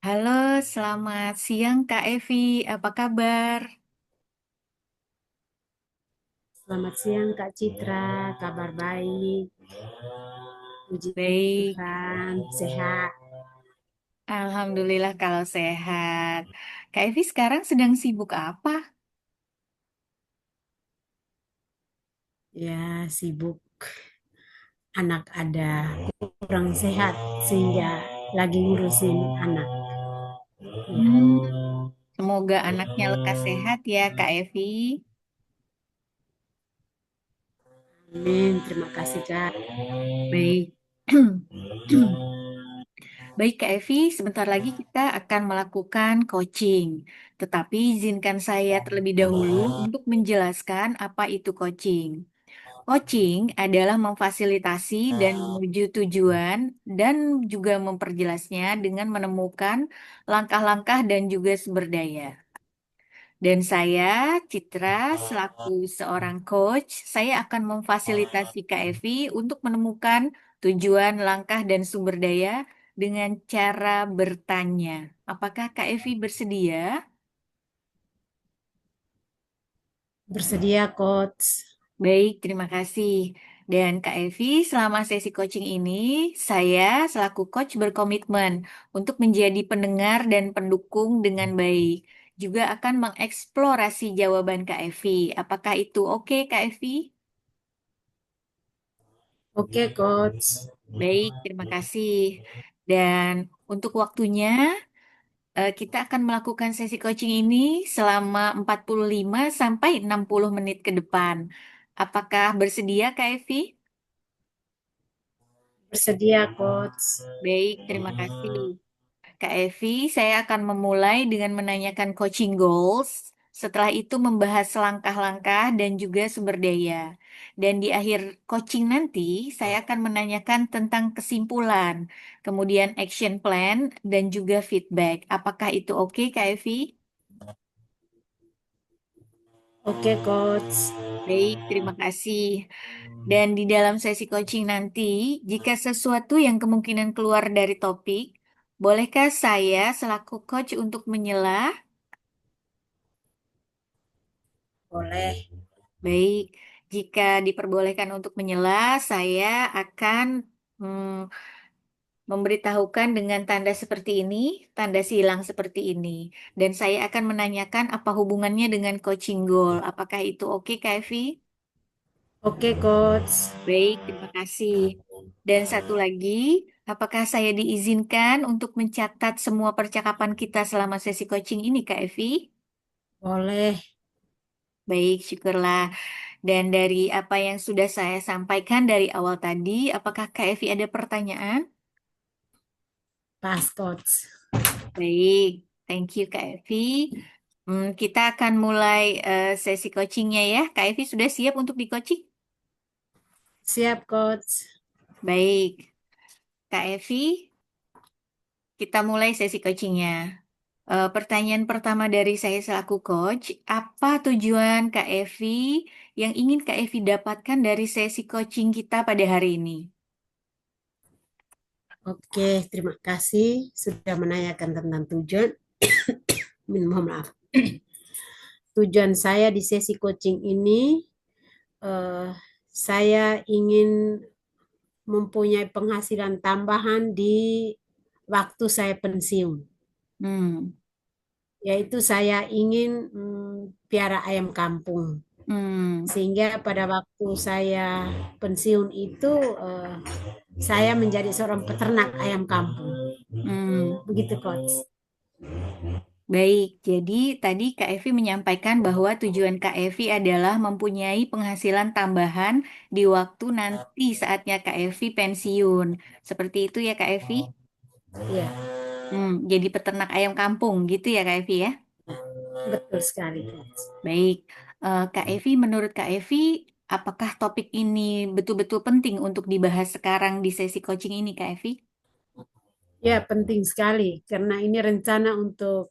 Halo, selamat siang Kak Evi. Apa kabar? Selamat siang Kak Citra, kabar baik. Puji Baik, Tuhan, sehat. Alhamdulillah kalau sehat. Kak Evi sekarang sedang sibuk apa? Ya, sibuk. Anak ada kurang sehat sehingga lagi ngurusin anak. Hmm, Ya. semoga anaknya lekas sehat ya Kak Evi. Amin, terima kasih Kak. Baik. Baik Kak Evi, sebentar lagi kita akan melakukan coaching. Tetapi izinkan saya terlebih dahulu untuk menjelaskan apa itu coaching. Coaching adalah memfasilitasi dan menuju tujuan dan juga memperjelasnya dengan menemukan langkah-langkah dan juga sumber daya. Dan saya, Citra, selaku seorang coach, saya akan memfasilitasi Kak Evi untuk menemukan tujuan, langkah, dan sumber daya dengan cara bertanya. Apakah Kak Evi bersedia? Bersedia Coach. Baik, terima kasih. Dan Kak Evi, selama sesi coaching ini, saya selaku coach berkomitmen untuk menjadi pendengar dan pendukung dengan baik. Juga akan mengeksplorasi jawaban Kak Evi. Apakah itu oke, Kak Evi? Oke Coach. Baik, terima kasih. Dan untuk waktunya, kita akan melakukan sesi coaching ini selama 45 sampai 60 menit ke depan. Apakah bersedia, Kak Evi? Bersedia Coach. Baik, terima kasih. Kak Evi, saya akan memulai dengan menanyakan coaching goals. Setelah itu membahas langkah-langkah dan juga sumber daya. Dan di akhir coaching nanti, saya akan menanyakan tentang kesimpulan, kemudian action plan, dan juga feedback. Apakah itu oke, Kak Evi? Oke Coach. Baik, terima kasih. Dan di dalam sesi coaching nanti, jika sesuatu yang kemungkinan keluar dari topik, bolehkah saya selaku coach untuk menyela? Boleh. Baik, jika diperbolehkan untuk menyela, saya akan mm, memberitahukan dengan tanda seperti ini, tanda silang seperti ini. Dan saya akan menanyakan apa hubungannya dengan coaching goal. Apakah itu oke, Kak Evi? Oke Coach. Baik, terima kasih. Dan satu lagi, apakah saya diizinkan untuk mencatat semua percakapan kita selama sesi coaching ini, Kak Evi? Boleh. Baik, syukurlah. Dan dari apa yang sudah saya sampaikan dari awal tadi, apakah Kak Evi ada pertanyaan? Pas Coach. Baik, thank you Kak Evi. Kita akan mulai sesi coachingnya ya. Kak Evi sudah siap untuk di coaching? Siap Coach. Baik, Kak Evi, kita mulai sesi coachingnya. Pertanyaan pertama dari saya selaku coach, apa tujuan Kak Evi yang ingin Kak Evi dapatkan dari sesi coaching kita pada hari ini? Oke, terima kasih sudah menanyakan tentang tujuan. Mohon maaf. Tujuan saya di sesi coaching ini, eh, saya ingin mempunyai penghasilan tambahan di waktu saya pensiun. Hmm, Yaitu saya ingin piara ayam kampung. hmm, Sehingga pada waktu saya pensiun itu, saya menjadi seorang peternak ayam kampung. hmm. Begitu, Coach. Baik, jadi tadi Kak Evi menyampaikan bahwa tujuan Kak Evi adalah mempunyai penghasilan tambahan di waktu nanti saatnya Kak Evi pensiun. Seperti itu ya Kak Evi? Ya, Jadi peternak ayam kampung gitu ya Kak Evi ya? betul sekali, Coach. Baik, Kak Evi, menurut Kak Evi, apakah topik ini betul-betul penting untuk dibahas sekarang di sesi coaching ini Kak Evi? Ya, penting sekali karena ini rencana untuk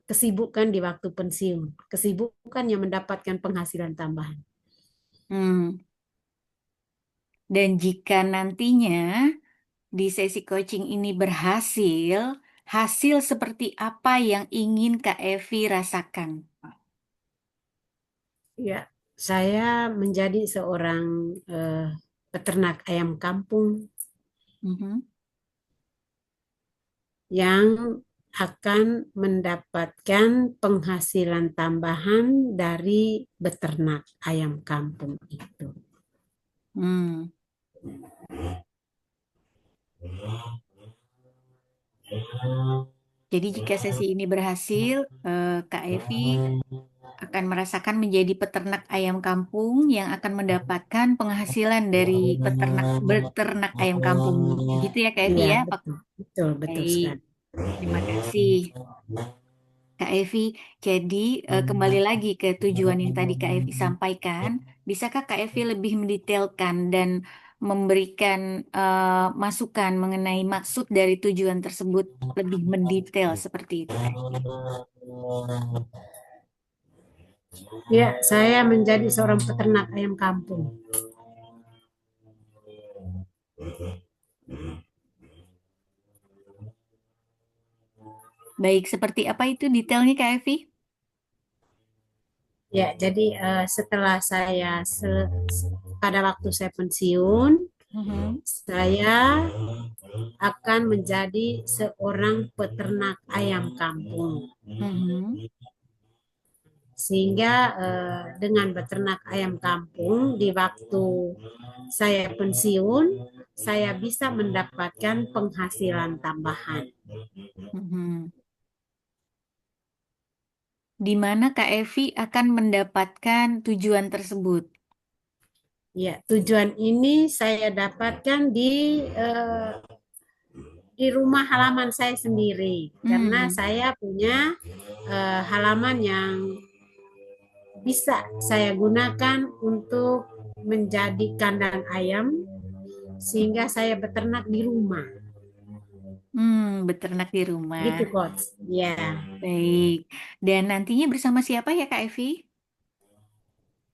kesibukan di waktu pensiun. Kesibukan yang mendapatkan penghasilan tambahan. Hmm. Dan jika nantinya di sesi coaching ini berhasil, hasil seperti apa yang ingin Kak Evi rasakan? Ya, saya menjadi seorang peternak ayam kampung Mhm. yang akan mendapatkan penghasilan tambahan dari beternak ayam kampung itu. Hmm. Jadi jika sesi ini berhasil, Kak Evi akan merasakan menjadi peternak ayam kampung yang akan mendapatkan penghasilan dari beternak ayam kampung. Begitu ya Kak Evi Iya, ya? betul, betul, betul Baik, sekali. terima kasih Kak Evi. Jadi kembali lagi ke tujuan yang tadi Kak Evi sampaikan. Bisakah Kak Evi lebih mendetailkan dan memberikan masukan mengenai maksud dari tujuan tersebut lebih mendetail seperti itu Kak Evi? Ya, saya menjadi seorang peternak ayam kampung. Baik, seperti apa itu detailnya Kak Evi? Ya, jadi setelah pada waktu saya pensiun, Mhm. saya akan menjadi seorang peternak ayam kampung. Mhm. Sehingga dengan beternak ayam kampung di waktu saya pensiun, saya bisa mendapatkan penghasilan tambahan. Mhm. Di mana Kak Evi akan mendapatkan tujuan tersebut. Ya, tujuan ini saya dapatkan di rumah halaman saya sendiri karena Hmm. saya punya halaman yang bisa saya gunakan untuk menjadi kandang ayam sehingga saya beternak di rumah. Beternak di rumah. Gitu, coach. Ya, Baik. Dan nantinya bersama siapa ya Kak Evi?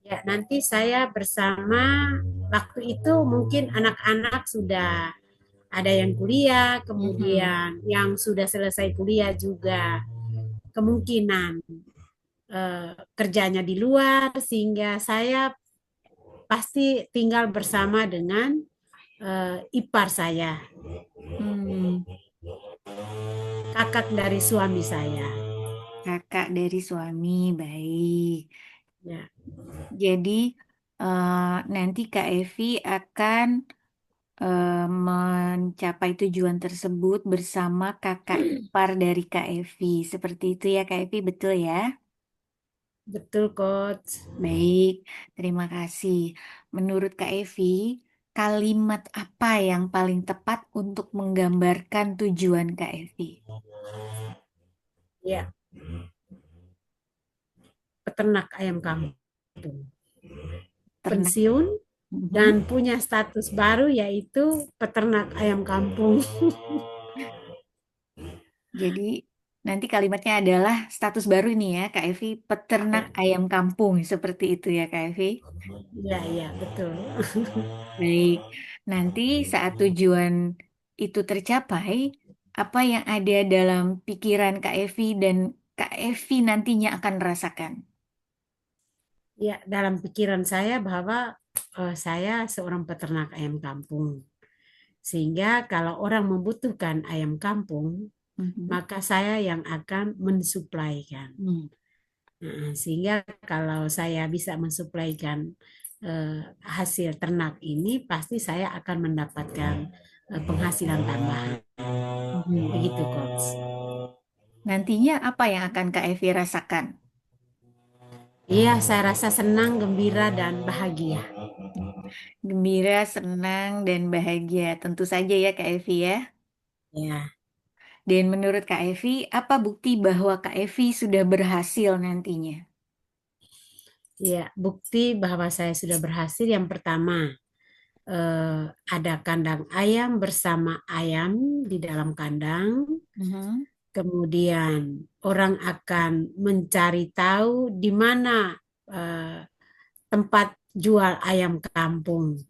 ya nanti saya bersama waktu itu mungkin anak-anak sudah ada yang kuliah, Mhm. kemudian yang sudah selesai kuliah juga kemungkinan kerjanya di luar sehingga saya pasti tinggal bersama dengan ipar saya, Hmm. kakak dari suami saya. Kakak dari suami. Baik. Ya, Jadi eh, nanti Kak Evi akan mencapai tujuan tersebut bersama kakak ipar dari Kak Evi. Seperti itu ya Kak Evi, betul ya? betul coach. Baik, terima kasih. Menurut Kak Evi, kalimat apa yang paling tepat untuk menggambarkan tujuan Kak Evi? Ya, peternak ayam kampung. Ternak. Pensiun Mhm. dan punya status baru yaitu peternak ayam kampung. Jadi nanti kalimatnya adalah status baru ini ya Kak Evi, peternak Ya, ayam kampung. Seperti itu ya Kak Evi. ya, ya, betul. Baik, nanti saat tujuan itu tercapai, apa yang ada dalam pikiran Kak Evi dan Kak Evi nantinya akan rasakan? Ya, dalam pikiran saya bahwa saya seorang peternak ayam kampung. Sehingga kalau orang membutuhkan ayam kampung, Mhm. maka saya yang akan mensuplaikan. Hmm. Nah, sehingga kalau saya bisa mensuplaikan hasil ternak ini, pasti saya akan mendapatkan penghasilan tambahan. Mhm. Begitu, coach. Nantinya apa yang akan Kak Evi rasakan? Iya, saya rasa senang, gembira, dan bahagia. Gembira, senang, dan bahagia. Tentu saja ya Kak Evi ya. Ya, Dan menurut Kak Evi, apa bukti bahwa Kak Evi sudah berhasil nantinya? ya, bukti bahwa saya sudah berhasil. Yang pertama, ada kandang ayam bersama ayam di dalam kandang. Mhm. Kemudian orang akan mencari tahu di mana eh, tempat jual ayam kampung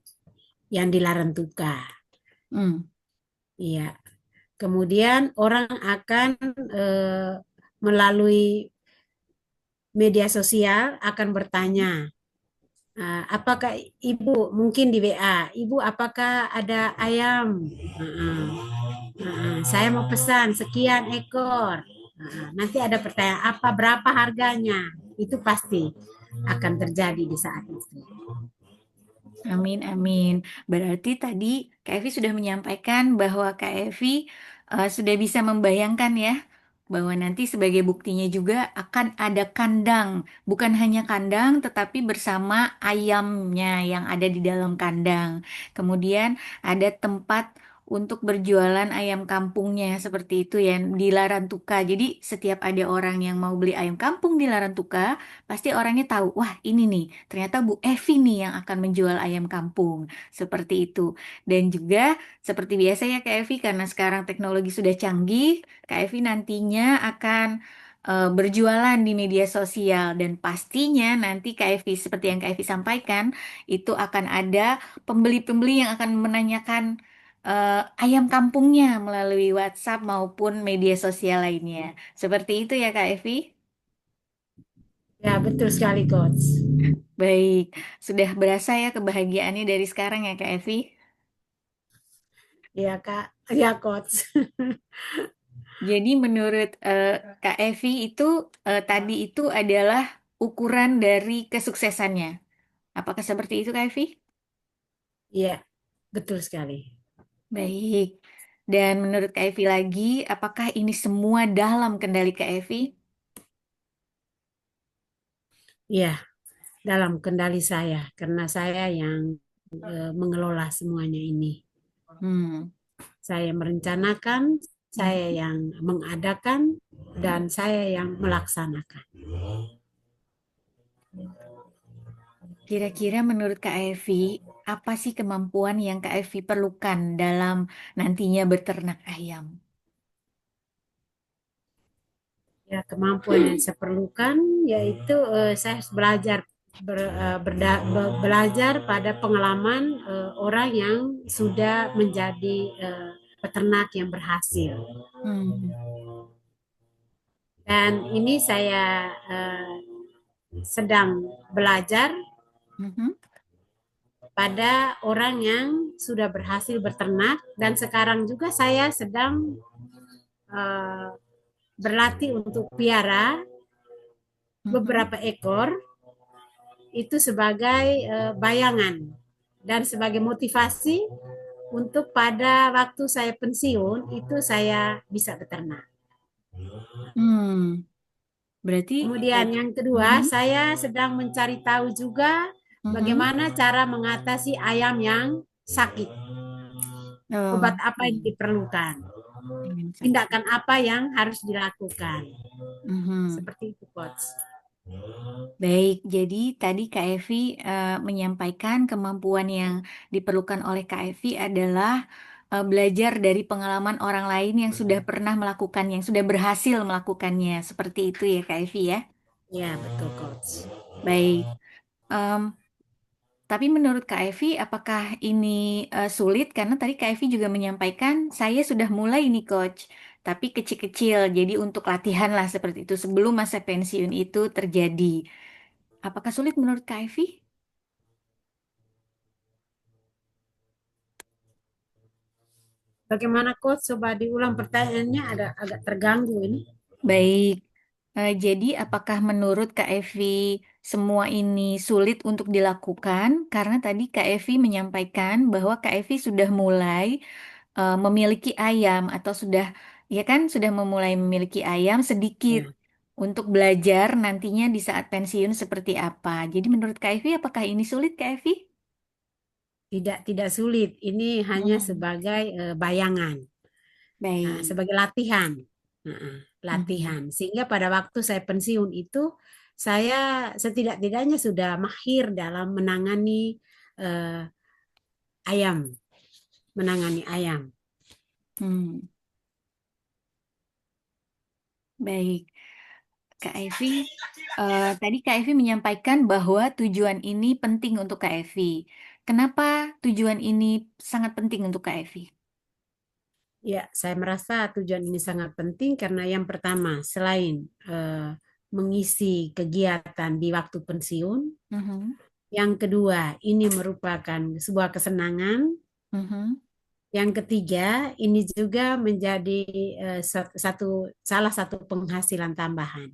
yang dilarang tukar. Hmm. Iya. Kemudian orang akan eh, melalui media sosial akan bertanya, apakah ibu mungkin di WA, ibu apakah ada ayam? Heeh, saya mau pesan sekian ekor. Nanti ada pertanyaan apa berapa harganya? Itu pasti akan terjadi di saat itu. Amin, amin. Berarti tadi Kak Evi sudah menyampaikan bahwa Kak Evi sudah bisa membayangkan ya, bahwa nanti sebagai buktinya juga akan ada kandang. Bukan hanya kandang, tetapi bersama ayamnya yang ada di dalam kandang. Kemudian ada tempat untuk berjualan ayam kampungnya seperti itu ya, di Larantuka. Jadi setiap ada orang yang mau beli ayam kampung di Larantuka, pasti orangnya tahu, wah ini nih, ternyata Bu Evi nih yang akan menjual ayam kampung. Seperti itu. Dan juga seperti biasa ya Kak Evi, karena sekarang teknologi sudah canggih, Kak Evi nantinya akan berjualan di media sosial. Dan pastinya nanti Kak Evi, seperti yang Kak Evi sampaikan, itu akan ada pembeli-pembeli yang akan menanyakan ayam kampungnya melalui WhatsApp maupun media sosial lainnya. Seperti itu ya Kak Evi. Ya, betul sekali, Coach. Baik, sudah berasa ya kebahagiaannya dari sekarang ya Kak Evi. Ya, Kak. Ya, Coach. Jadi menurut Kak Evi itu tadi itu adalah ukuran dari kesuksesannya. Apakah seperti itu Kak Evi? Iya, betul sekali. Baik. Dan menurut Kak Evi lagi, apakah ini semua dalam kendali Kak Evi? Iya, dalam kendali saya karena saya yang mengelola semuanya ini. Hmm. Saya merencanakan, saya Mhm. yang mengadakan, dan saya yang melaksanakan. Kira-kira menurut Kak Evi, apa sih kemampuan yang Kak Evi perlukan dalam nantinya berternak ayam? Ya, kemampuan yang saya perlukan yaitu saya harus belajar belajar pada pengalaman orang yang sudah menjadi peternak yang berhasil. Hmm. Dan ini saya sedang belajar Mhm. pada orang yang sudah berhasil beternak dan sekarang juga saya sedang eh, berlatih untuk piara Mhm. beberapa ekor itu sebagai bayangan dan sebagai motivasi untuk pada waktu saya pensiun itu saya bisa beternak. Hmm. Berarti Kemudian yang kedua, Mhm. saya sedang mencari tahu juga Mhm. bagaimana cara mengatasi ayam yang sakit. Obat Oh, apa yang iya. diperlukan? Ingin sakit. Tindakan apa yang harus dilakukan? Mhm. Seperti itu, Coach. Baik, jadi tadi Kak Evi menyampaikan kemampuan yang diperlukan oleh Kak Evi adalah belajar dari pengalaman orang lain yang sudah pernah melakukan, yang sudah berhasil melakukannya. Seperti itu ya Kak Evi ya. Ya, betul, Coach. Baik. Em, tapi menurut Kak Evi, apakah ini sulit? Karena tadi Kak Evi juga menyampaikan, saya sudah mulai ini Coach, tapi kecil-kecil. Jadi untuk latihan lah seperti itu sebelum masa pensiun itu terjadi. Apakah sulit menurut Kak Evi? Bagaimana, Coach? Coba diulang pertanyaannya, ada agak terganggu ini. Baik. Jadi apakah menurut Kak Evi semua ini sulit untuk dilakukan? Karena tadi Kak Evi menyampaikan bahwa Kak Evi sudah mulai memiliki ayam atau sudah ya kan sudah memulai memiliki ayam sedikit Ya, untuk belajar nantinya di saat pensiun seperti apa. Jadi menurut Kak Evi apakah ini sulit Kak Evi? tidak sulit. Ini hanya Hmm. sebagai bayangan, Baik. sebagai latihan. Mhm. Latihan. Sehingga pada waktu saya pensiun itu saya setidak-tidaknya sudah mahir dalam menangani eh, ayam, menangani ayam. Hmm. Baik. Kak Evi, tadi Kak Evi menyampaikan bahwa tujuan ini penting untuk Kak Evi. Kenapa tujuan ini sangat penting untuk Kak Evi? Ya, saya merasa tujuan ini sangat penting karena yang pertama, selain mengisi kegiatan di waktu pensiun, Mhm, yang kedua, ini merupakan sebuah kesenangan. mhm, Yang ketiga, ini juga menjadi salah satu penghasilan tambahan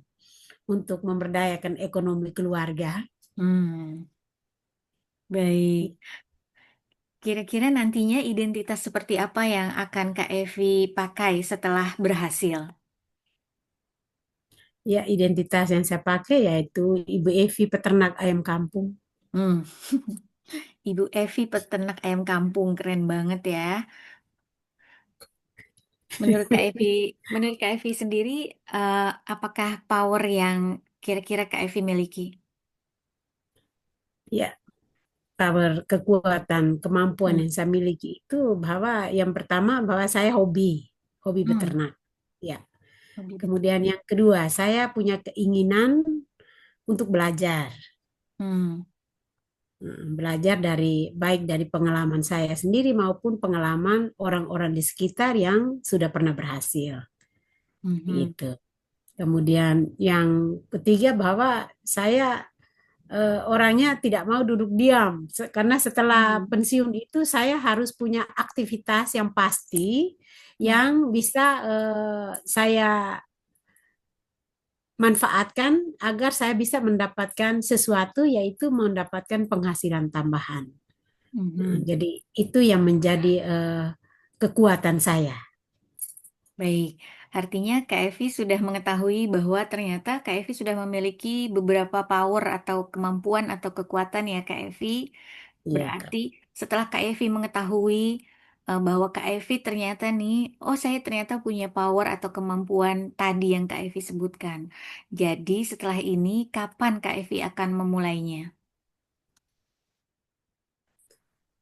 untuk memberdayakan ekonomi keluarga. hmm, baik. Kira-kira nantinya identitas seperti apa yang akan Kak Evi pakai setelah berhasil? Ya, identitas yang saya pakai yaitu Ibu Evi peternak ayam kampung. Hmm, Ibu Evi peternak ayam kampung, keren banget ya. Menurut Kak Evi, menurut Kak Evi sendiri, eh, apakah power yang kira-kira Kak Evi miliki? Ya, power kekuatan kemampuan Hmm, yang saya miliki itu bahwa yang pertama bahwa saya hobi hmm, beternak. Ya. lebih betul. Kemudian yang kedua, saya punya keinginan untuk belajar. Hmm, Belajar baik dari pengalaman saya sendiri maupun pengalaman orang-orang di sekitar yang sudah pernah berhasil. mhm, Itu. Kemudian yang ketiga bahwa saya orangnya tidak mau duduk diam karena setelah hmm, pensiun itu saya harus punya aktivitas yang pasti hmm, yang bisa saya manfaatkan agar saya bisa mendapatkan sesuatu yaitu mendapatkan penghasilan tambahan. Nah, mhm. jadi itu yang menjadi kekuatan saya. Baik, artinya Kak Evi sudah mengetahui bahwa ternyata Kak Evi sudah memiliki beberapa power atau kemampuan atau kekuatan ya Kak Evi. Iya, Kak. Berarti setelah Kak Evi mengetahui bahwa Kak Evi ternyata nih, oh saya ternyata punya power atau kemampuan tadi yang Kak Evi sebutkan. Jadi setelah ini kapan Kak Evi akan memulainya?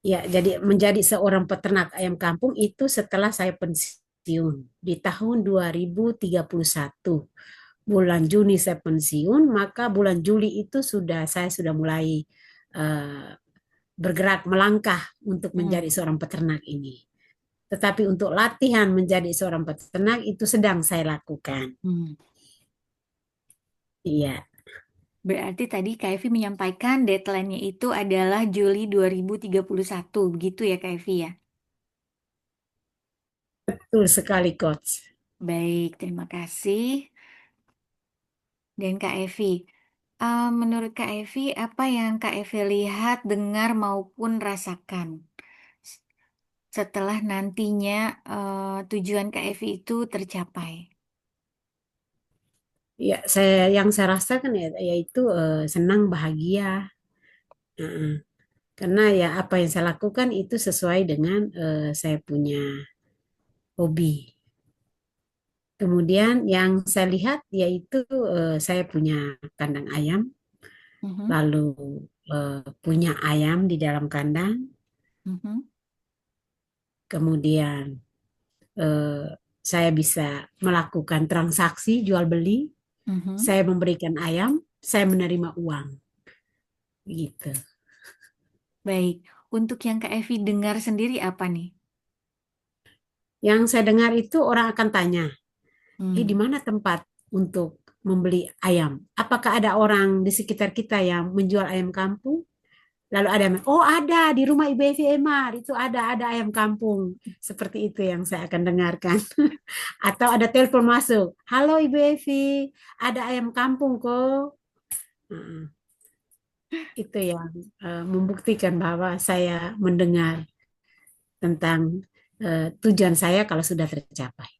Ya, jadi menjadi seorang peternak ayam kampung itu setelah saya pensiun di tahun 2031. Bulan Juni saya pensiun, maka bulan Juli itu saya sudah mulai eh, bergerak melangkah untuk menjadi Hmm, seorang peternak ini. Tetapi untuk latihan menjadi seorang peternak itu sedang saya lakukan. hmm. Iya, Berarti tadi Kak Evi menyampaikan deadline-nya itu adalah Juli 2031, begitu ya Kak Evi ya? betul sekali, Coach. Baik, terima kasih. Dan Kak Evi, menurut Kak Evi, apa yang Kak Evi lihat, dengar, maupun rasakan s- setelah nantinya tujuan Kak Evi itu tercapai? Ya, yang saya rasakan yaitu senang, bahagia. Heeh. Karena ya apa yang saya lakukan itu sesuai dengan saya punya hobi. Kemudian yang saya lihat yaitu saya punya kandang ayam, Mhm, lalu punya ayam di dalam kandang, mhm, kemudian eh, saya bisa melakukan transaksi jual beli, mhm. saya memberikan ayam, saya menerima uang, gitu. Baik, untuk yang Kak Evi dengar sendiri apa nih? Yang saya dengar itu orang akan tanya, di Hmm. mana tempat untuk membeli ayam? Apakah ada orang di sekitar kita yang menjual ayam kampung? Lalu ada, oh ada di rumah Ibu Evi Emar, itu ada ayam kampung. Seperti itu yang saya akan dengarkan. Atau ada telepon masuk, halo Ibu Evi, ada ayam kampung kok. Nah, itu yang membuktikan bahwa saya mendengar tentang tujuan saya kalau sudah tercapai.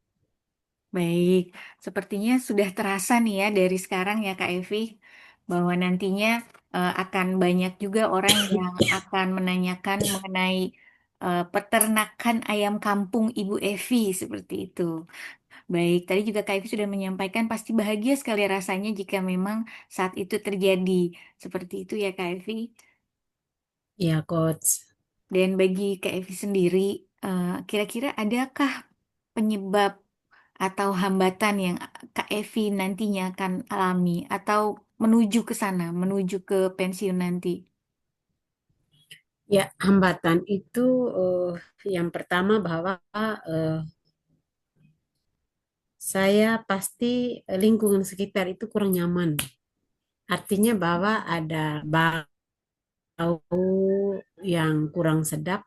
Baik, sepertinya sudah terasa nih ya dari sekarang ya Kak Evi, bahwa nantinya akan banyak juga orang yang akan menanyakan mengenai peternakan ayam kampung Ibu Evi seperti itu. Baik, tadi juga Kak Evi sudah menyampaikan pasti bahagia sekali rasanya jika memang saat itu terjadi. Seperti itu ya Kak Evi. Ya, Coach. Dan bagi Kak Evi sendiri, kira-kira adakah penyebab atau hambatan yang Kak Evi nantinya akan alami atau menuju ke sana, menuju ke pensiun nanti? Ya, hambatan itu yang pertama bahwa eh, saya pasti lingkungan sekitar itu kurang nyaman. Artinya bahwa ada bau yang kurang sedap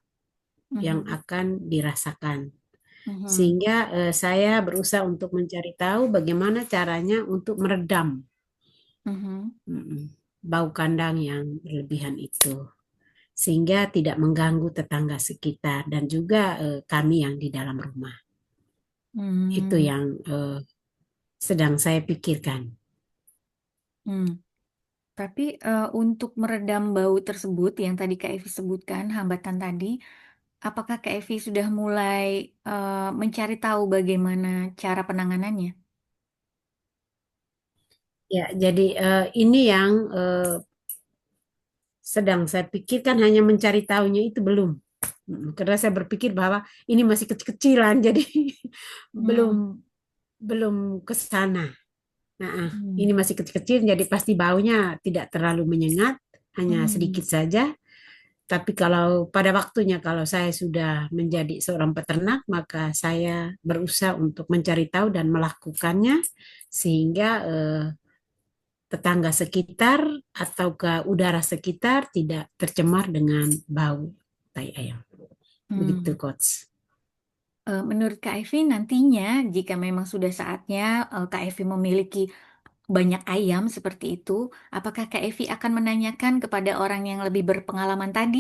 yang Mhm, akan dirasakan. mhm, Sehingga saya berusaha untuk mencari tahu bagaimana caranya untuk meredam mhm, mm, bau kandang yang berlebihan itu. Sehingga tidak mengganggu tetangga sekitar dan juga kami yang di dalam rumah. Itu hmm, yang sedang saya pikirkan. hmm. Tapi untuk meredam bau tersebut yang tadi Kak Evi sebutkan, hambatan tadi, apakah Kak Evi sudah mulai mencari tahu bagaimana cara penanganannya? Ya, jadi ini yang sedang saya pikirkan, hanya mencari tahunya itu belum. Karena saya berpikir bahwa ini masih kecil-kecilan, jadi belum Hmm, belum ke sana. Nah, hmm, ini masih kecil-kecil, jadi pasti baunya tidak terlalu menyengat, hanya hmm, sedikit saja. Tapi kalau pada waktunya, kalau saya sudah menjadi seorang peternak, maka saya berusaha untuk mencari tahu dan melakukannya sehingga tetangga sekitar atau ke udara sekitar tidak tercemar dengan bau tai ayam. Begitu, hmm. Coach. Menurut Kak Evi nantinya jika memang sudah saatnya Kak Evi memiliki banyak ayam seperti itu, apakah Kak Evi akan menanyakan kepada orang yang lebih berpengalaman tadi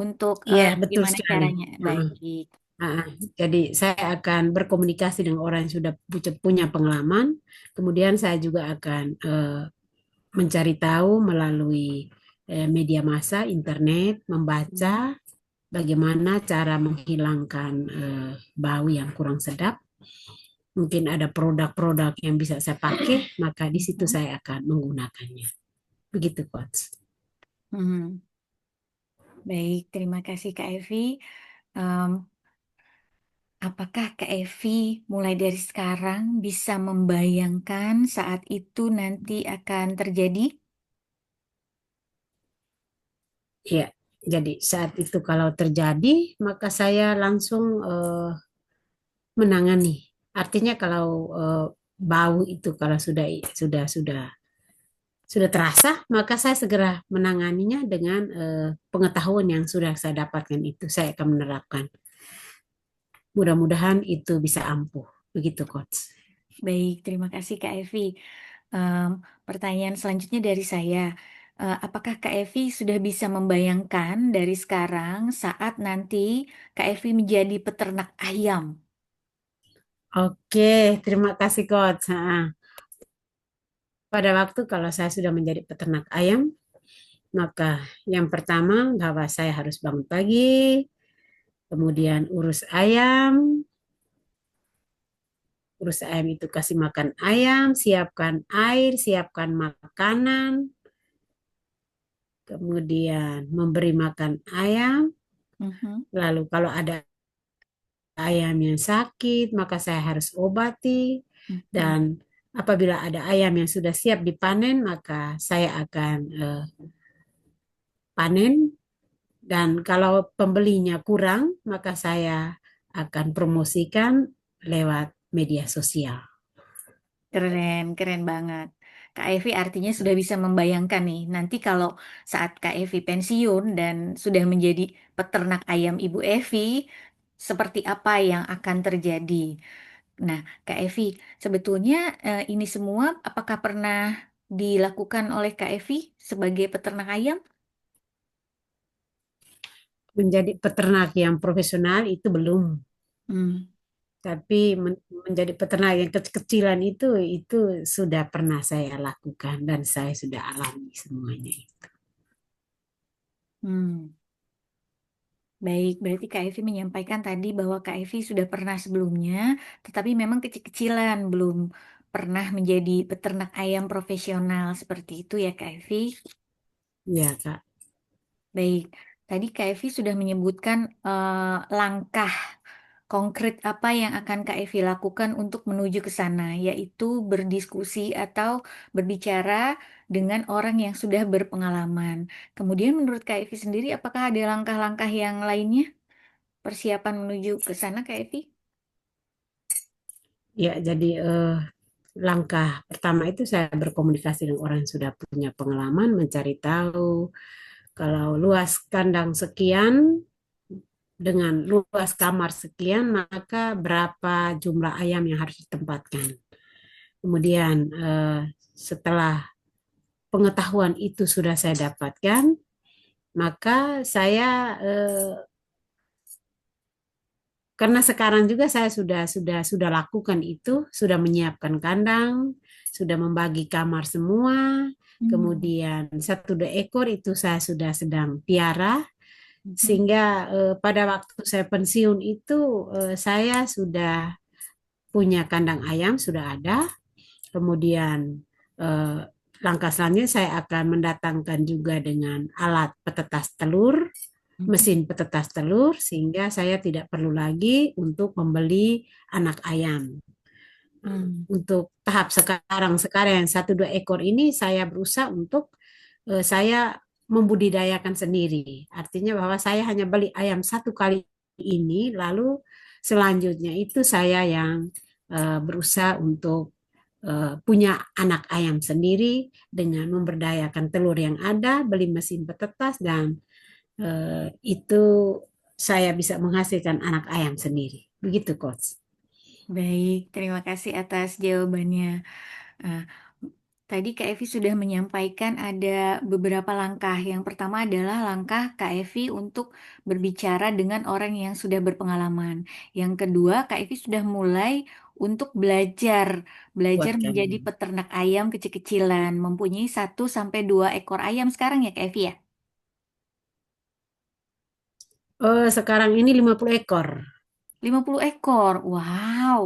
untuk Iya, betul gimana sekali. caranya? Heeh. Baik. Heeh. Jadi saya akan berkomunikasi dengan orang yang sudah punya pengalaman. Kemudian saya juga akan mencari tahu melalui media massa, internet, Hmm, membaca bagaimana cara menghilangkan bau yang kurang sedap. Mungkin ada produk-produk yang bisa saya pakai, maka di situ mhm, saya akan menggunakannya. Begitu, Coach. mhm. Baik, terima kasih Kak Evi. Em, apakah Kak Evi mulai dari sekarang bisa membayangkan saat itu nanti akan terjadi? Ya, jadi saat itu kalau terjadi, maka saya langsung menangani. Artinya kalau eh, bau itu kalau sudah terasa, maka saya segera menanganinya dengan pengetahuan yang sudah saya dapatkan itu. Saya akan menerapkan. Mudah-mudahan itu bisa ampuh. Begitu, Coach. Baik, terima kasih Kak Evi. Em, pertanyaan selanjutnya dari saya, apakah Kak Evi sudah bisa membayangkan dari sekarang saat nanti Kak Evi menjadi peternak ayam? Oke, terima kasih, Coach. Pada waktu kalau saya sudah menjadi peternak ayam, maka yang pertama bahwa saya harus bangun pagi, kemudian urus ayam itu kasih makan ayam, siapkan air, siapkan makanan, kemudian memberi makan ayam. Mhm, Lalu kalau ada ayam yang sakit, maka saya harus obati. mhm. Dan apabila ada ayam yang sudah siap dipanen, maka saya akan panen. Dan kalau pembelinya kurang, maka saya akan promosikan lewat media sosial. Keren, keren banget. Kak Evi artinya sudah bisa membayangkan nih, nanti kalau saat Kak Evi pensiun dan sudah menjadi peternak ayam Ibu Evi, seperti apa yang akan terjadi? Nah, Kak Evi, sebetulnya ini semua apakah pernah dilakukan oleh Kak Evi sebagai peternak ayam? Menjadi peternak yang profesional itu belum. Hmm, Tapi menjadi peternak yang kecil-kecilan itu sudah pernah saya lakukan dan saya sudah alami semuanya. hmm. Baik, berarti Kak Evi menyampaikan tadi bahwa Kak Evi sudah pernah sebelumnya, tetapi memang kecil-kecilan, belum pernah menjadi peternak ayam profesional seperti itu ya Kak Evi. Ya, Kak. Baik, tadi Kak Evi sudah menyebutkan langkah konkret apa yang akan Kak Evi lakukan untuk menuju ke sana, yaitu berdiskusi atau berbicara dengan orang yang sudah berpengalaman. Kemudian menurut Kak Evi sendiri, apakah ada langkah-langkah yang lainnya persiapan menuju ke sana, Kak Evi? Ya, jadi langkah pertama itu saya berkomunikasi dengan orang yang sudah punya pengalaman, mencari tahu kalau luas kandang sekian dengan luas kamar sekian, maka berapa jumlah ayam yang harus ditempatkan. Kemudian setelah pengetahuan itu sudah saya dapatkan, maka saya karena sekarang juga saya sudah lakukan itu, sudah menyiapkan kandang, sudah membagi kamar semua, Hmm. kemudian satu dua ekor itu saya sudah sedang piara, Mhm. sehingga pada waktu saya pensiun itu saya sudah punya kandang ayam sudah ada, kemudian eh, langkah selanjutnya saya akan mendatangkan juga dengan alat petetas telur, Mhm. mesin petetas telur, sehingga saya tidak perlu lagi untuk membeli anak ayam. Hmm. Untuk tahap sekarang yang satu dua ekor ini saya berusaha untuk saya membudidayakan sendiri. Artinya bahwa saya hanya beli ayam satu kali ini, lalu selanjutnya itu saya yang berusaha untuk punya anak ayam sendiri dengan memberdayakan telur yang ada, beli mesin petetas dan itu saya bisa menghasilkan anak ayam sendiri. Begitu, Coach. Baik, terima kasih atas jawabannya. Eh, Tadi Kak Evi sudah menyampaikan ada beberapa langkah. Yang pertama adalah langkah Kak Evi untuk berbicara dengan orang yang sudah berpengalaman. Yang kedua, Kak Evi sudah mulai untuk belajar Buatkan. menjadi peternak ayam kecil-kecilan, mempunyai 1 sampai 2 ekor ayam sekarang ya Kak Evi ya? Oh, sekarang ini 50 ekor. 50 ekor, wow.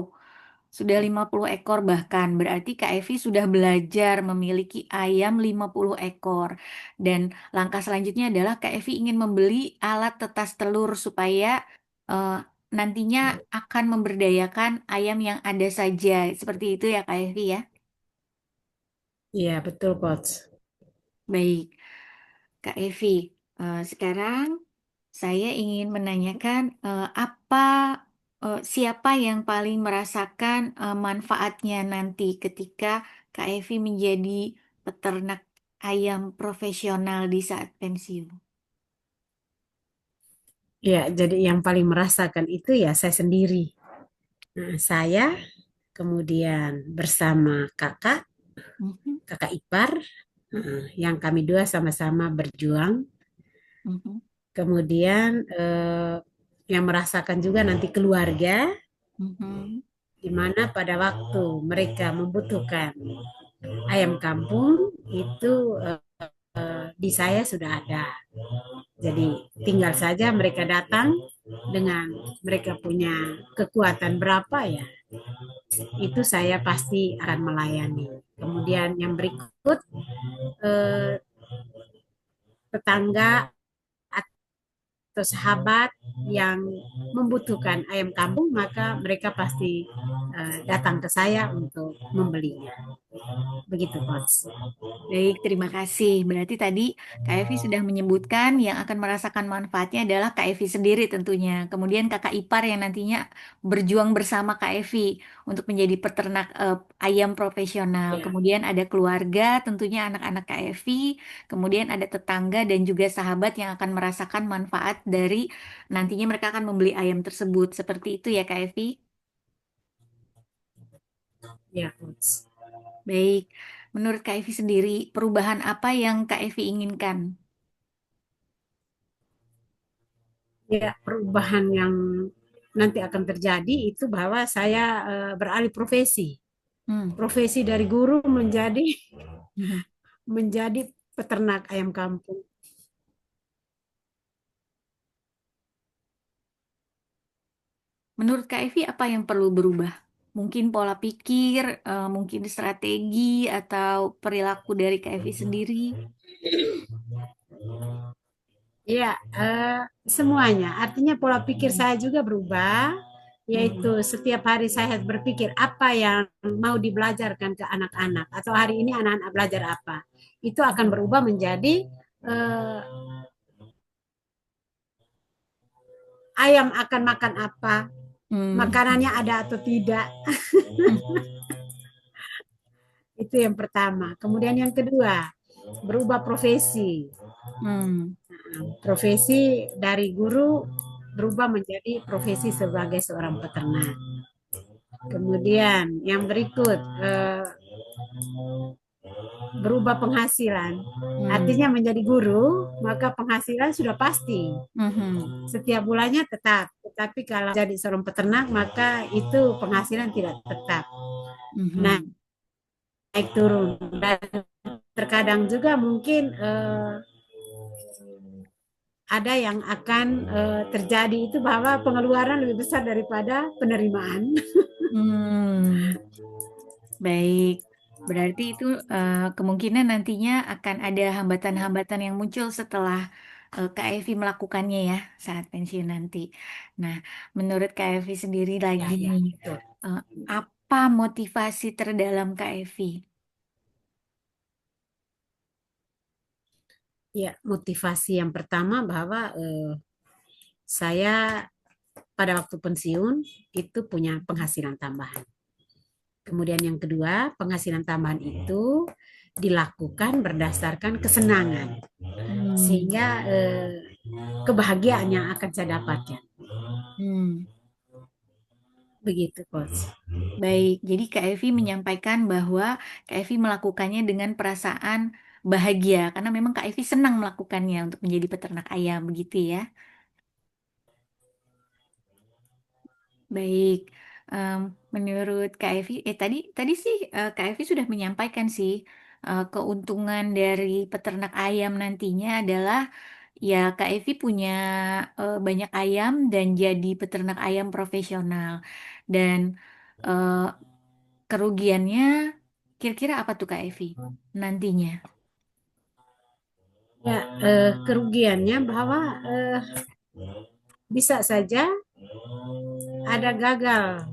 Sudah 50 ekor bahkan. Berarti Kak Evi sudah belajar memiliki ayam 50 ekor. Dan langkah selanjutnya adalah Kak Evi ingin membeli alat tetas telur supaya eh, nantinya akan memberdayakan ayam yang ada saja. Seperti itu ya Kak Evi ya. Iya, betul, Coach. Baik, Kak Evi. Sekarang saya ingin menanyakan siapa yang paling merasakan manfaatnya nanti ketika Kak Evi menjadi peternak ayam profesional di saat pensiun. Ya, jadi yang paling merasakan itu ya saya sendiri. Nah, saya kemudian bersama Mhm, kakak ipar, yang kami dua sama-sama berjuang. mhm, Kemudian yang merasakan juga nanti keluarga, mhm. di mana pada waktu mereka membutuhkan ayam kampung itu di saya sudah ada. Jadi tinggal saja mereka datang dengan mereka punya kekuatan berapa ya, itu saya pasti akan melayani. Kemudian yang berikut eh, tetangga atau sahabat yang membutuhkan ayam kampung, maka mereka pasti datang ke saya untuk membelinya. Begitu, Coach. Baik, terima kasih. Berarti tadi Kak Evi sudah menyebutkan yang akan merasakan manfaatnya adalah Kak Evi sendiri tentunya. Kemudian kakak ipar yang nantinya berjuang bersama Kak Evi untuk menjadi peternak ayam profesional. Ya, Kemudian ada keluarga, tentunya anak-anak Kak Evi. Kemudian ada tetangga dan juga sahabat yang akan merasakan manfaat dari nantinya mereka akan membeli ayam tersebut. Seperti itu ya Kak Evi. ya, Coach. Baik, menurut Kak Evi sendiri, perubahan apa yang Kak Evi inginkan? Ya, perubahan yang nanti akan terjadi itu bahwa saya beralih profesi. Hmm. Profesi dari guru menjadi Mhm. menjadi peternak ayam kampung. Menurut Kak Evi, apa yang perlu berubah? Mungkin pola pikir, mungkin strategi, atau perilaku dari Kak Evi sendiri? Ya, semuanya. Artinya pola pikir saya juga berubah. yaitu setiap hari saya berpikir apa yang mau dibelajarkan ke anak-anak atau hari ini anak-anak belajar apa. Itu akan berubah menjadi eh, ayam akan makan apa, Hmm. makanannya ada atau tidak. Hmm. Itu yang pertama. Kemudian yang kedua, berubah profesi. Hmm. Profesi dari guru berubah menjadi profesi sebagai seorang peternak. Kemudian yang berikut, berubah penghasilan. Hmm. Artinya menjadi guru, maka penghasilan sudah pasti. Hmm. Setiap bulannya tetap. Tetapi kalau jadi seorang peternak, maka itu penghasilan tidak tetap. Naik Hmm. turun. Dan terkadang juga mungkin ada yang akan terjadi itu bahwa pengeluaran lebih besar daripada penerimaan. Hmm. Baik, berarti itu kemungkinan nantinya akan ada hambatan-hambatan yang muncul setelah Kak Evi melakukannya ya saat pensiun nanti. Nah, menurut Kak Evi sendiri Ya, lagi ya, nih, betul. eh, apa motivasi terdalam Kak Evi? Ya, motivasi yang pertama bahwa saya pada waktu pensiun itu punya penghasilan tambahan. Kemudian yang kedua, penghasilan tambahan itu dilakukan berdasarkan kesenangan, Hmm. sehingga kebahagiaan yang akan saya dapatkan. Hmm. Begitu, Coach. Baik, jadi Kak Evi menyampaikan bahwa Kak Evi melakukannya dengan perasaan bahagia karena memang Kak Evi senang melakukannya untuk menjadi peternak ayam, begitu ya. Baik, em, menurut Kak Evi, tadi tadi sih Kak Evi sudah menyampaikan sih keuntungan dari peternak ayam nantinya adalah ya Kak Evi punya banyak ayam dan jadi peternak ayam profesional dan eh, kerugiannya kira-kira apa tuh Kak Evi nantinya? Ya, kerugiannya bahwa bisa saja ada gagal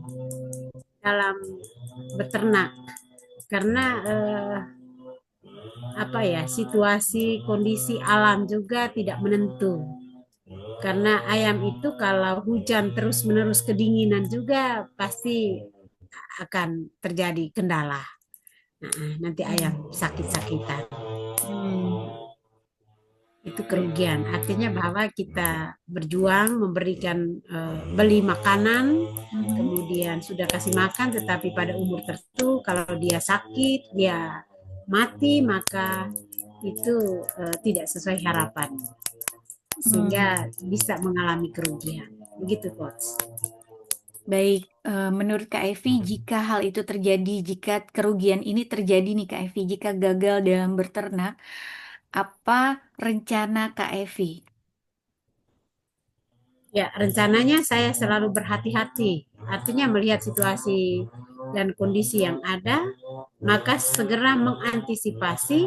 dalam beternak karena apa ya, situasi kondisi alam juga tidak menentu. Karena ayam itu kalau hujan terus-menerus kedinginan juga pasti akan terjadi kendala. Nah, nanti Hmm. ayam sakit-sakitan. Hmm. Itu Baik. kerugian. Artinya bahwa kita berjuang memberikan beli makanan, Mhm. kemudian sudah kasih makan, tetapi pada umur tertentu kalau dia sakit, dia mati, maka itu tidak sesuai harapan, Hmm. sehingga bisa mengalami kerugian. Begitu, Coach. Baik, menurut Kak Evi, jika hal itu terjadi, jika kerugian ini terjadi nih Kak Evi, jika gagal dalam berternak, apa rencana Kak Evi? Ya, rencananya saya selalu berhati-hati. Artinya melihat situasi dan kondisi yang ada, maka segera mengantisipasi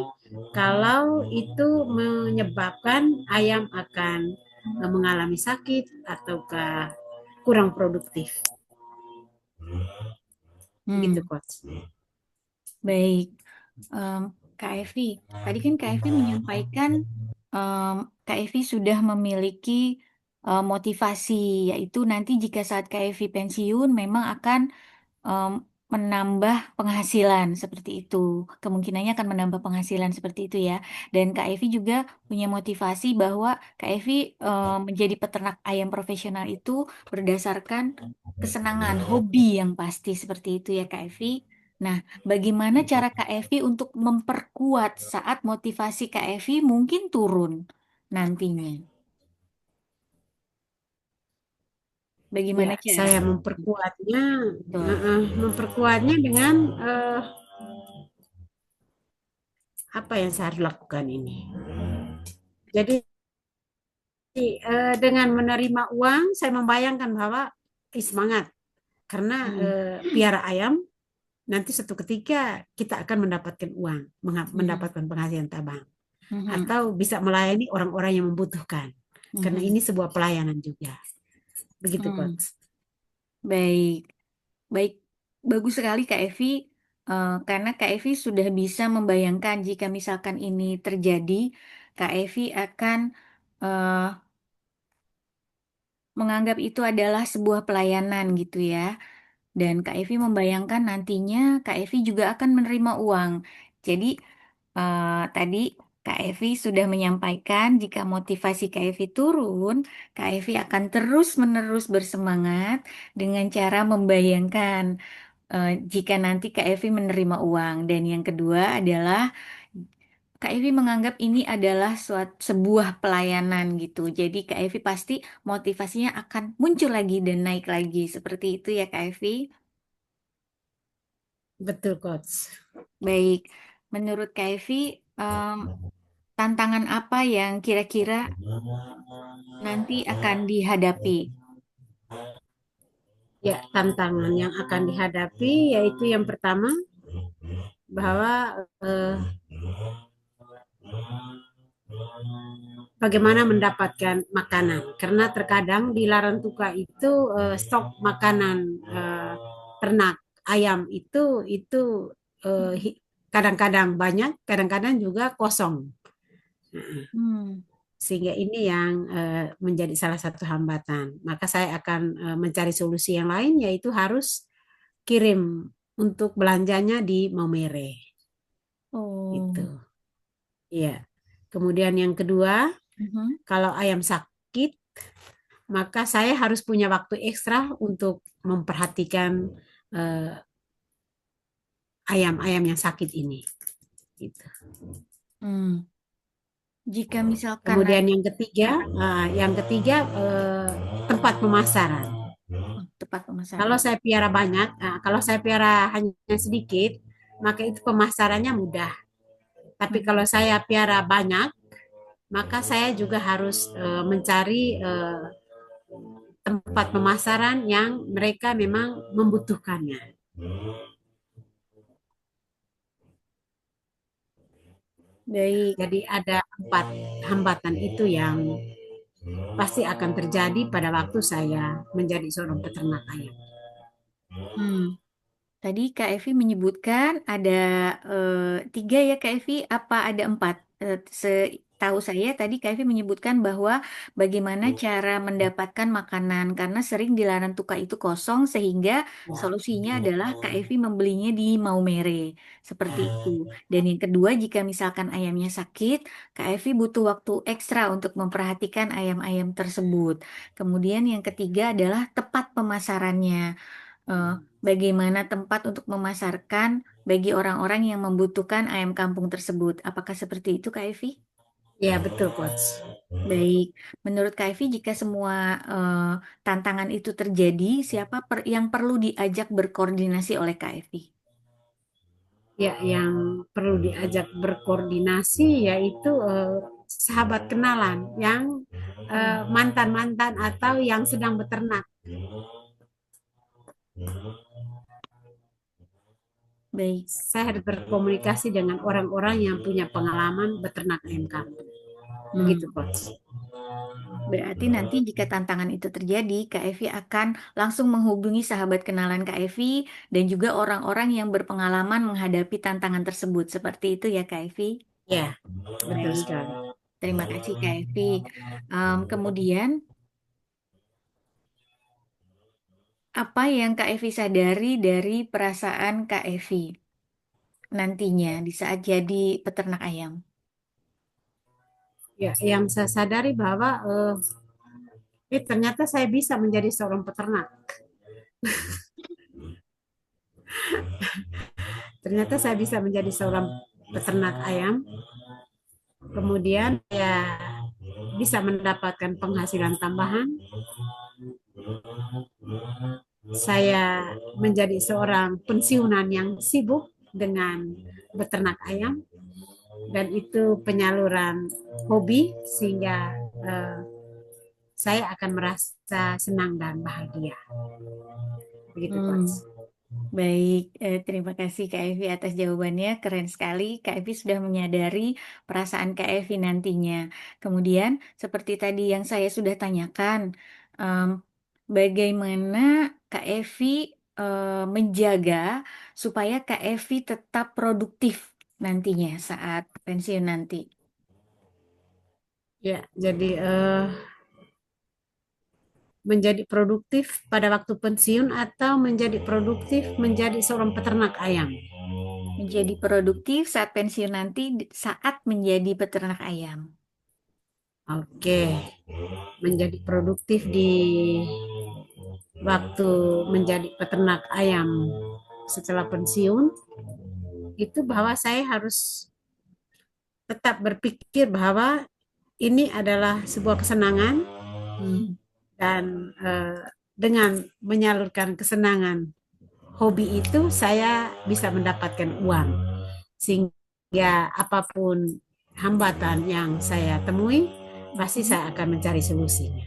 kalau itu menyebabkan ayam akan mengalami sakit ataukah kurang produktif. Begitu, Hmm, Coach. baik, Em, Kak Evi, tadi kan Kak Evi menyampaikan em, Kak Evi sudah memiliki motivasi, yaitu nanti jika saat Kak Evi pensiun memang akan em, menambah penghasilan seperti itu. Kemungkinannya akan menambah penghasilan seperti itu ya. Dan Kak Evi juga punya motivasi bahwa Kak Evi menjadi peternak ayam profesional itu berdasarkan kesenangan, hobi yang pasti seperti itu ya Kak Evi. Nah, bagaimana cara Kak Evi untuk memperkuat saat motivasi Kak Evi mungkin turun nantinya? Bagaimana Ya, cara? saya memperkuatnya, Betul. memperkuatnya dengan apa yang saya harus lakukan ini. Jadi dengan menerima uang, saya membayangkan bahwa semangat karena Hmm. piara ayam nanti suatu ketika kita akan mendapatkan uang, Mhm. mendapatkan penghasilan tabang, Mhm. atau bisa melayani orang-orang yang membutuhkan. Karena Mhm. ini sebuah pelayanan juga. Begitu, Hmm. Coach. Baik, baik, bagus sekali Kak Evi. Karena Kak Evi sudah bisa membayangkan jika misalkan ini terjadi, Kak Evi akan eh, menganggap itu adalah sebuah pelayanan gitu ya. Dan Kak Evi membayangkan nantinya Kak Evi juga akan menerima uang. Jadi tadi Kak Evi sudah menyampaikan jika motivasi Kak Evi turun, Kak Evi akan terus-menerus bersemangat dengan cara membayangkan jika nanti Kak Evi menerima uang. Dan yang kedua adalah Kak Evi menganggap ini adalah sebuah pelayanan gitu. Jadi Kak Evi pasti motivasinya akan muncul lagi dan naik lagi. Seperti itu ya Kak Evi. Betul, Coach. Baik, menurut Kak Evi, em, tantangan apa yang kira-kira nanti akan dihadapi? Ya, tantangan yang akan dihadapi yaitu yang pertama bahwa bagaimana mendapatkan makanan. Karena terkadang di Larantuka itu stok makanan ternak ayam itu eh, kadang-kadang banyak, kadang-kadang juga kosong. Hmm. Sehingga ini yang menjadi salah satu hambatan. Maka saya akan mencari solusi yang lain yaitu harus kirim untuk belanjanya di Maumere. Oh. Itu. Iya. Kemudian yang kedua, Mhm. kalau ayam sakit, maka saya harus punya waktu ekstra untuk memperhatikan eh, ayam-ayam yang sakit ini. Gitu. Hmm. Jika misalkan Kemudian Mm-mm. yang ketiga tempat pemasaran. Oh, tepat Kalau pemasaran. saya piara banyak, kalau saya piara hanya sedikit, maka itu pemasarannya mudah. Tapi kalau Hmm. saya piara banyak, maka saya juga harus mencari tempat pemasaran yang mereka memang membutuhkannya. Baik. Jadi ada empat hambatan itu yang pasti akan terjadi pada waktu saya menjadi seorang peternak ayam. Hmm. Tadi Kak Evi menyebutkan ada eh, tiga ya Kak Evi, apa ada empat? Setahu saya tadi Kak Evi menyebutkan bahwa bagaimana cara mendapatkan makanan karena sering di Laran Tuka itu kosong sehingga solusinya adalah Kak Evi membelinya di Maumere seperti itu. Dan yang kedua jika misalkan ayamnya sakit, Kak Evi butuh waktu ekstra untuk memperhatikan ayam-ayam tersebut. Kemudian yang ketiga adalah tepat pemasarannya, eh, bagaimana tempat untuk memasarkan bagi orang-orang yang membutuhkan ayam kampung tersebut. Apakah seperti itu, Kak Evi? Ya betul coach. Baik, menurut Kak Evi, jika semua tantangan itu terjadi, siapa yang perlu diajak berkoordinasi oleh Kak Evi? Ya yang perlu diajak berkoordinasi yaitu sahabat kenalan yang Hmm. mantan-mantan atau yang sedang beternak. Baik. Saya harus berkomunikasi dengan orang-orang yang punya pengalaman beternak ayam kampung. Begitu, Hmm. Coach. Berarti nanti jika tantangan itu terjadi, Kak Evi akan langsung menghubungi sahabat kenalan Kak Evi dan juga orang-orang yang berpengalaman menghadapi tantangan tersebut. Seperti itu ya Kak Evi? Ya, betul Baik, sekali. terima kasih Kak Evi. Kemudian, apa yang Kak Evi sadari dari perasaan Kak Evi nantinya di saat jadi peternak ayam? Ya, yang saya sadari bahwa ternyata saya bisa menjadi seorang peternak. Ternyata saya bisa menjadi seorang peternak ayam. Kemudian ya bisa mendapatkan penghasilan tambahan. Saya menjadi seorang pensiunan yang sibuk dengan beternak ayam dan itu penyaluran hobi sehingga eh, saya akan merasa senang dan bahagia. Begitu, Hmm, Coach. baik, terima kasih Kak Evi atas jawabannya. Keren sekali. Kak Evi sudah menyadari perasaan Kak Evi nantinya. Kemudian, seperti tadi yang saya sudah tanyakan, em, bagaimana Kak Evi menjaga supaya Kak Evi tetap produktif nantinya saat pensiun nanti? Ya, jadi menjadi produktif pada waktu pensiun atau menjadi produktif menjadi seorang peternak ayam. Menjadi produktif saat pensiun nanti saat menjadi peternak ayam. Oke, menjadi produktif di waktu menjadi peternak ayam setelah pensiun itu bahwa saya harus tetap berpikir bahwa ini adalah sebuah kesenangan Hmm. dan dengan menyalurkan kesenangan hobi itu saya bisa mendapatkan uang sehingga apapun hambatan yang saya temui pasti saya akan mencari solusinya.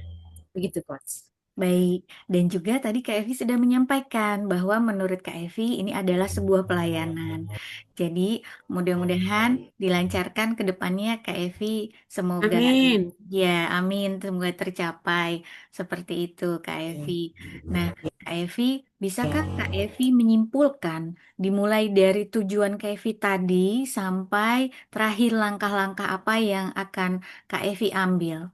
Begitu, Coach. Baik, dan juga tadi Kak Evi sudah menyampaikan bahwa menurut Kak Evi ini adalah sebuah pelayanan. Jadi mudah-mudahan dilancarkan ke depannya Kak Evi. Semoga Amin. ya, amin, semoga tercapai seperti itu Kak Evi. Oke. Nah, Kak Evi, bisakah Kak Evi menyimpulkan dimulai dari tujuan Kak Evi tadi sampai terakhir langkah-langkah apa yang akan Kak Evi ambil?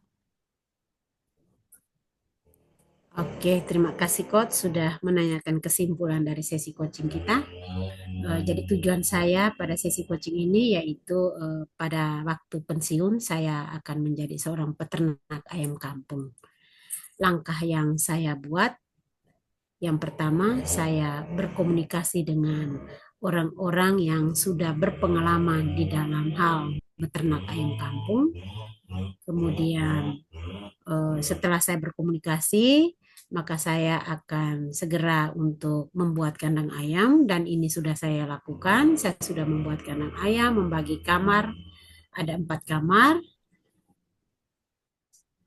Oke, terima kasih Coach sudah menanyakan kesimpulan dari sesi coaching kita. Jadi tujuan saya pada sesi coaching ini yaitu pada waktu pensiun saya akan menjadi seorang peternak ayam kampung. Langkah yang saya buat, yang pertama saya berkomunikasi dengan orang-orang yang sudah berpengalaman di dalam hal beternak ayam kampung. Kemudian setelah saya berkomunikasi, maka saya akan segera untuk membuat kandang ayam dan ini sudah saya lakukan. Saya sudah membuat kandang ayam, membagi kamar, ada 4 kamar.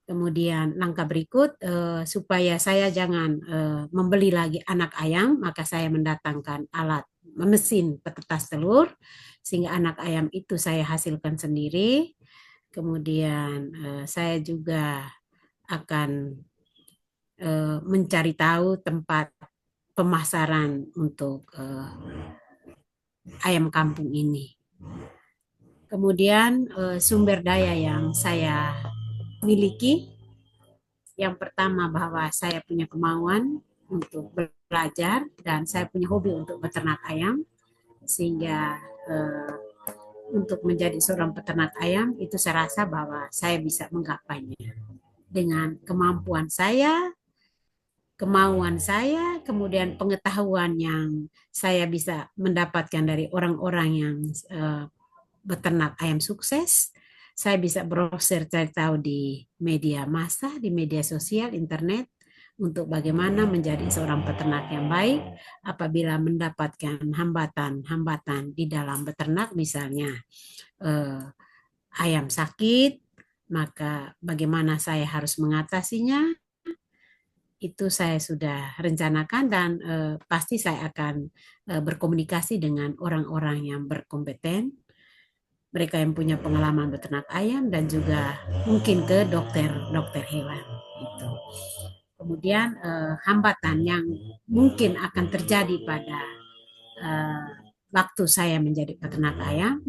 Kemudian langkah berikut supaya saya jangan membeli lagi anak ayam, maka saya mendatangkan alat mesin petetas telur sehingga anak ayam itu saya hasilkan sendiri. Kemudian saya juga akan mencari tahu tempat pemasaran untuk ayam kampung ini. Kemudian sumber daya yang saya miliki, yang pertama bahwa saya punya kemauan untuk belajar dan saya punya hobi untuk beternak ayam, sehingga eh, untuk menjadi seorang peternak ayam itu saya rasa bahwa saya bisa menggapainya dengan kemampuan saya, kemauan saya, kemudian pengetahuan yang saya bisa mendapatkan dari orang-orang yang beternak ayam sukses. Saya bisa browser cari tahu di media massa, di media sosial, internet, untuk bagaimana menjadi seorang peternak yang baik apabila mendapatkan hambatan-hambatan di dalam beternak, misalnya eh, ayam sakit, maka bagaimana saya harus mengatasinya, itu saya sudah rencanakan dan pasti saya akan berkomunikasi dengan orang-orang yang berkompeten, mereka yang punya pengalaman beternak ayam dan juga mungkin ke dokter hewan itu. Kemudian hambatan yang mungkin akan terjadi pada eh, waktu saya menjadi peternak ayam,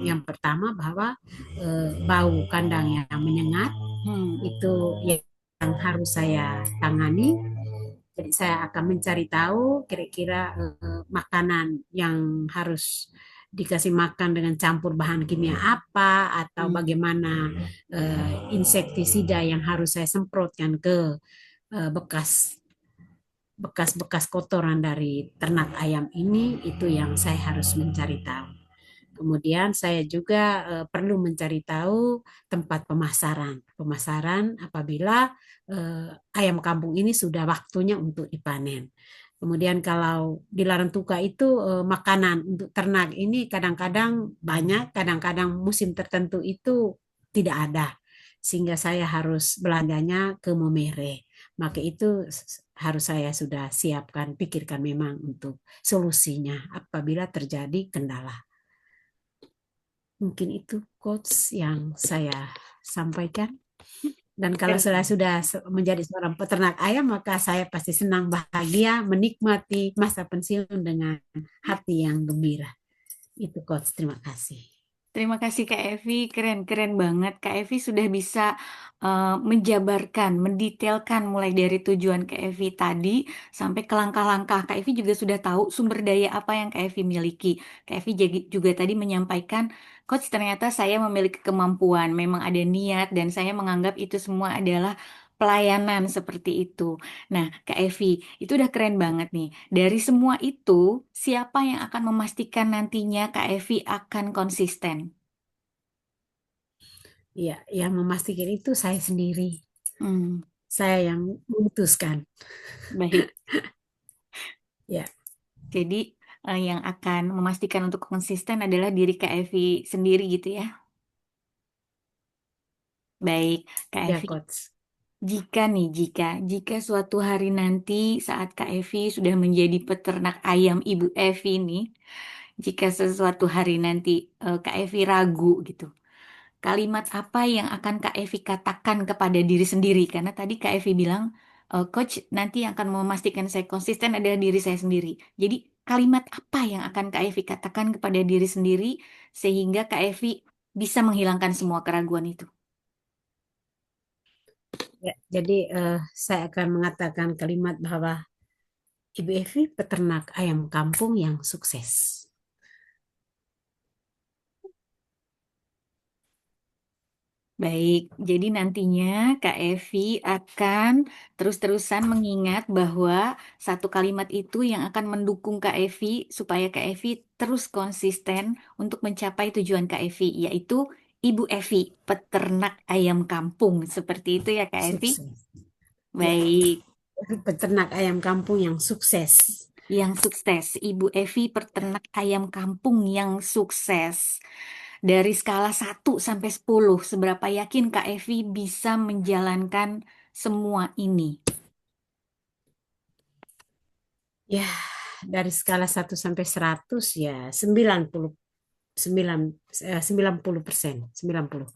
yang pertama bahwa bau kandang yang menyengat Hmm. itu yang harus saya tangani. Jadi saya akan mencari tahu kira-kira makanan yang harus dikasih makan dengan campur bahan kimia apa atau Hmm. bagaimana insektisida yang harus saya semprotkan ke bekas bekas-bekas kotoran dari ternak ayam ini, itu yang saya harus mencari tahu. Kemudian saya juga perlu mencari tahu tempat pemasaran. Pemasaran apabila ayam kampung ini sudah waktunya untuk dipanen. Kemudian kalau di Larantuka itu makanan untuk ternak ini kadang-kadang banyak, kadang-kadang musim tertentu itu tidak ada. Sehingga saya harus belanjanya ke Momere. Maka itu harus saya sudah siapkan, pikirkan memang untuk solusinya apabila terjadi kendala. Mungkin itu coach yang saya sampaikan. Dan kalau saya Keren. sudah menjadi seorang peternak ayam, maka saya pasti senang, bahagia, menikmati masa pensiun dengan hati yang gembira. Itu coach, terima kasih. Terima kasih Kak Evi, keren-keren banget. Kak Evi sudah bisa menjabarkan, mendetailkan mulai dari tujuan Kak Evi tadi sampai ke langkah-langkah. Kak Evi juga sudah tahu sumber daya apa yang Kak Evi miliki. Kak Evi juga tadi menyampaikan, Coach ternyata saya memiliki kemampuan, memang ada niat dan saya menganggap itu semua adalah pelayanan seperti itu. Nah, Kak Evi, itu udah keren banget nih. Dari semua itu, siapa yang akan memastikan nantinya Kak Evi akan konsisten? Ya, yang memastikan itu saya sendiri. Hmm, Saya yang memutuskan. baik. Ya, Jadi yang akan memastikan untuk konsisten adalah diri Kak Evi sendiri gitu ya. Baik, Kak ya Evi. coach. Jika suatu hari nanti saat Kak Evi sudah menjadi peternak ayam Ibu Evi nih, jika sesuatu hari nanti Kak Evi ragu gitu. Kalimat apa yang akan Kak Evi katakan kepada diri sendiri? Karena tadi Kak Evi bilang, Coach, nanti yang akan memastikan saya konsisten adalah diri saya sendiri. Jadi, kalimat apa yang akan Kak Evi katakan kepada diri sendiri sehingga Kak Evi bisa menghilangkan semua keraguan itu? Ya, jadi saya akan mengatakan kalimat bahwa Ibu Evi peternak ayam kampung yang sukses. Baik, jadi nantinya Kak Evi akan terus-terusan mengingat bahwa satu kalimat itu yang akan mendukung Kak Evi supaya Kak Evi terus konsisten untuk mencapai tujuan Kak Evi, yaitu Ibu Evi, peternak ayam kampung. Seperti itu ya Kak Evi? Sukses. Ya, Baik, peternak ayam kampung yang sukses. yang sukses. Ibu Evi, peternak ayam kampung yang sukses. Dari skala 1 sampai 10, seberapa yakin Kak Evi bisa menjalankan semua ini? Ya, dari skala 1 sampai 100 ya 90% 90.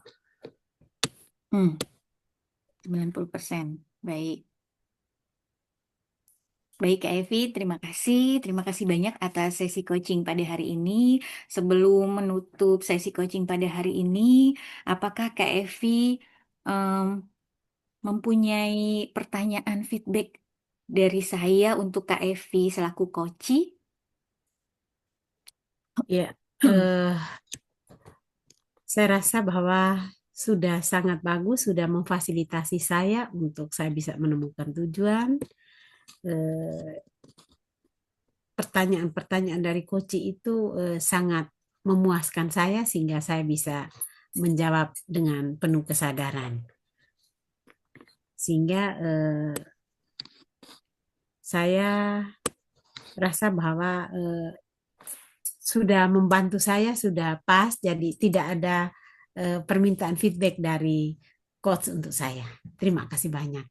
Hmm, 90%. Baik. Baik, Kak Evi, terima kasih. Terima kasih banyak atas sesi coaching pada hari ini. Sebelum menutup sesi coaching pada hari ini, apakah Kak Evi em, mempunyai pertanyaan feedback dari saya untuk Kak Evi selaku coach? Ya, eh, saya rasa bahwa sudah sangat bagus, sudah memfasilitasi saya untuk saya bisa menemukan tujuan. Eh, Pertanyaan-pertanyaan dari Koci itu sangat memuaskan saya sehingga saya bisa menjawab dengan penuh kesadaran. Sehingga saya rasa bahwa sudah membantu saya, sudah pas, jadi tidak ada permintaan feedback dari coach untuk saya. Terima kasih banyak.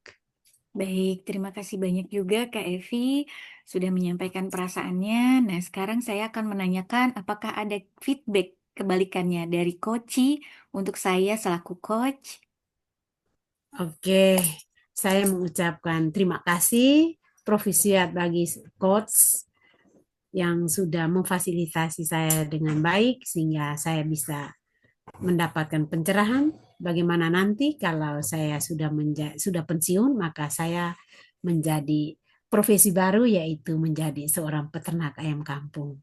Baik, terima kasih banyak juga Kak Evi sudah menyampaikan perasaannya. Nah, sekarang saya akan menanyakan apakah ada feedback kebalikannya dari Koci untuk saya selaku coach. Oke, saya mengucapkan terima kasih Profisiat bagi coach yang sudah memfasilitasi saya dengan baik sehingga saya bisa mendapatkan pencerahan bagaimana nanti kalau saya sudah pensiun maka saya menjadi profesi baru yaitu menjadi seorang peternak ayam kampung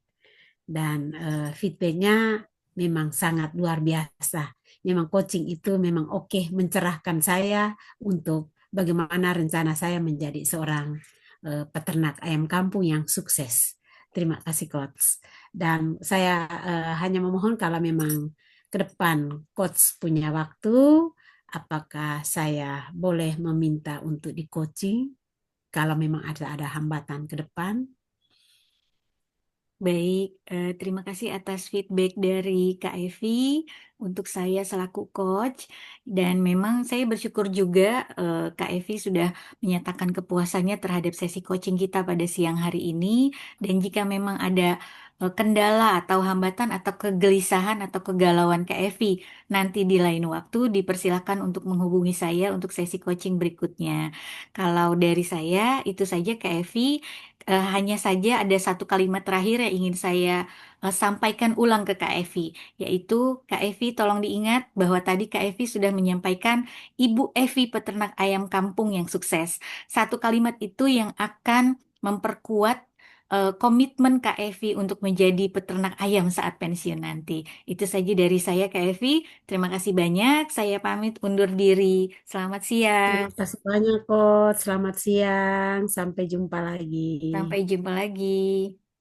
dan feedbacknya memang sangat luar biasa. Memang coaching itu memang oke mencerahkan saya untuk bagaimana rencana saya menjadi seorang peternak ayam kampung yang sukses. Terima kasih coach. Dan saya hanya memohon kalau memang ke depan coach punya waktu, apakah saya boleh meminta untuk di coaching kalau memang ada hambatan ke depan. Baik, terima kasih atas feedback dari Kak Evi untuk saya selaku coach. Dan memang saya bersyukur juga Kak Evi sudah menyatakan kepuasannya terhadap sesi coaching kita pada siang hari ini. Dan jika memang ada kendala atau hambatan atau kegelisahan atau kegalauan Kak Evi, nanti di lain waktu dipersilakan untuk menghubungi saya untuk sesi coaching berikutnya. Kalau dari saya itu saja Kak Evi. Hanya saja ada satu kalimat terakhir yang ingin saya sampaikan ulang ke Kak Evi, yaitu Kak Evi tolong diingat bahwa tadi Kak Evi sudah menyampaikan Ibu Evi peternak ayam kampung yang sukses. Satu kalimat itu yang akan memperkuat komitmen Kak Evi untuk menjadi peternak ayam saat pensiun nanti. Itu saja dari saya Kak Evi. Terima kasih banyak. Saya pamit undur diri. Selamat siang. Terima kasih banyak, Coach. Selamat siang. Sampai jumpa lagi. Sampai jumpa lagi.